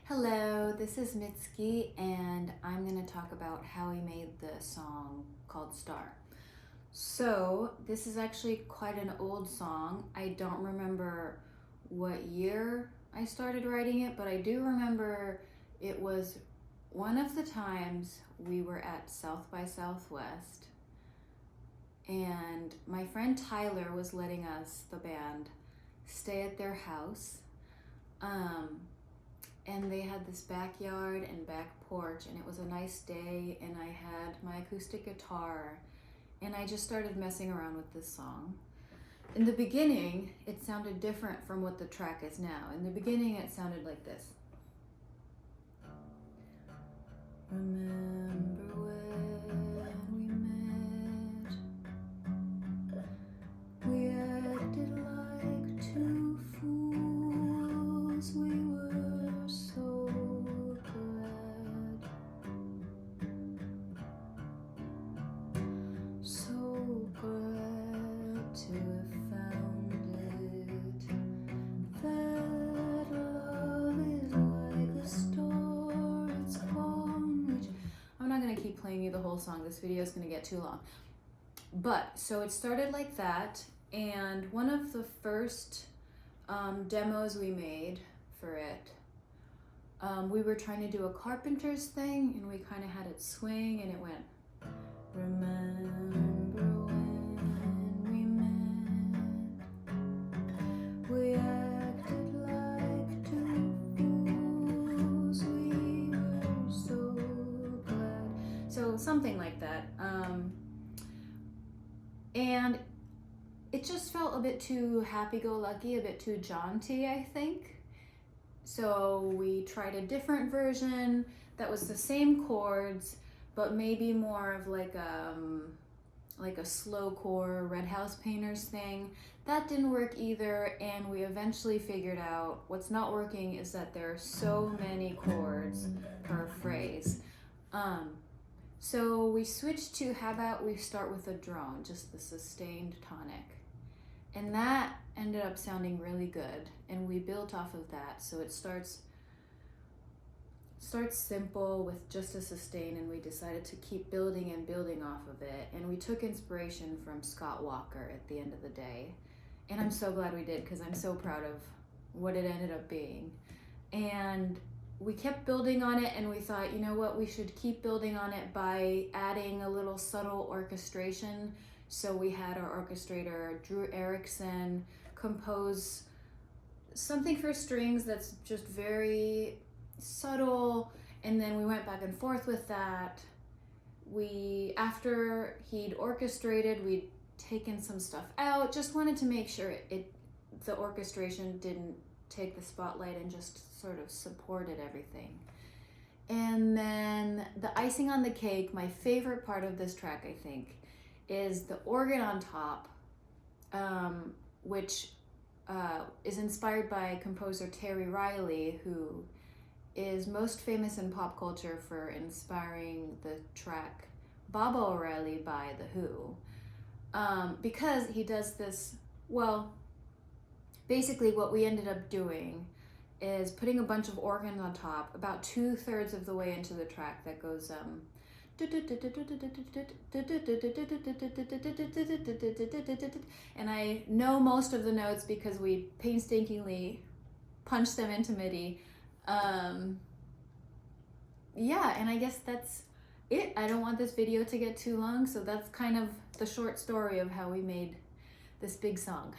Hello, this is Mitski, and I'm going to talk about how we made the song called Star. So, this is actually quite an old song. I don't remember what year I started writing it, but I do remember it was one of the times we were at South by Southwest, and my friend Tyler was letting us, the band, stay at their house. And they had this backyard and back porch, and it was a nice day, and I had my acoustic guitar, and I just started messing around with this song. In the beginning, it sounded different from what the track is now. In the beginning, it sounded like this. Remember when we met? We acted like two fools. We were so glad, so glad to have found it. That love is like a star, it's gone. Which I'm not gonna keep playing you the whole song. This video is gonna get too long. But so it started like that, and one of the first demos we made for it, we were trying to do a Carpenter's thing, and we kind of had it swing, and it went, remember when we met, we acted like two fools, we were so glad. So something like that. And it just felt a bit too happy-go-lucky, a bit too jaunty, I think. So we tried a different version that was the same chords, but maybe more of like a slowcore Red House Painters thing. That didn't work either, and we eventually figured out what's not working is that there are so many chords per phrase. So we switched to, how about we start with a drone, just the sustained tonic. And that ended up sounding really good, and we built off of that. So it starts simple with just a sustain, and we decided to keep building and building off of it. And we took inspiration from Scott Walker at the end of the day. And I'm so glad we did, because I'm so proud of what it ended up being. And we kept building on it, and we thought, you know what, we should keep building on it by adding a little subtle orchestration. So we had our orchestrator, Drew Erickson, compose something for strings that's just very subtle, and then we went back and forth with that. After he'd orchestrated, we'd taken some stuff out, just wanted to make sure the orchestration didn't take the spotlight and just sort of supported everything. And then the icing on the cake, my favorite part of this track, I think, is the organ on top, which is inspired by composer Terry Riley, who is most famous in pop culture for inspiring the track Baba O'Reilly by The Who, because he does this, well, basically what we ended up doing is putting a bunch of organs on top, about 2/3 of the way into the track, that goes and I know most of the notes because we painstakingly punched them into MIDI. Yeah, and I guess that's it. I don't want this video to get too long, so that's kind of the short story of how we made this big song.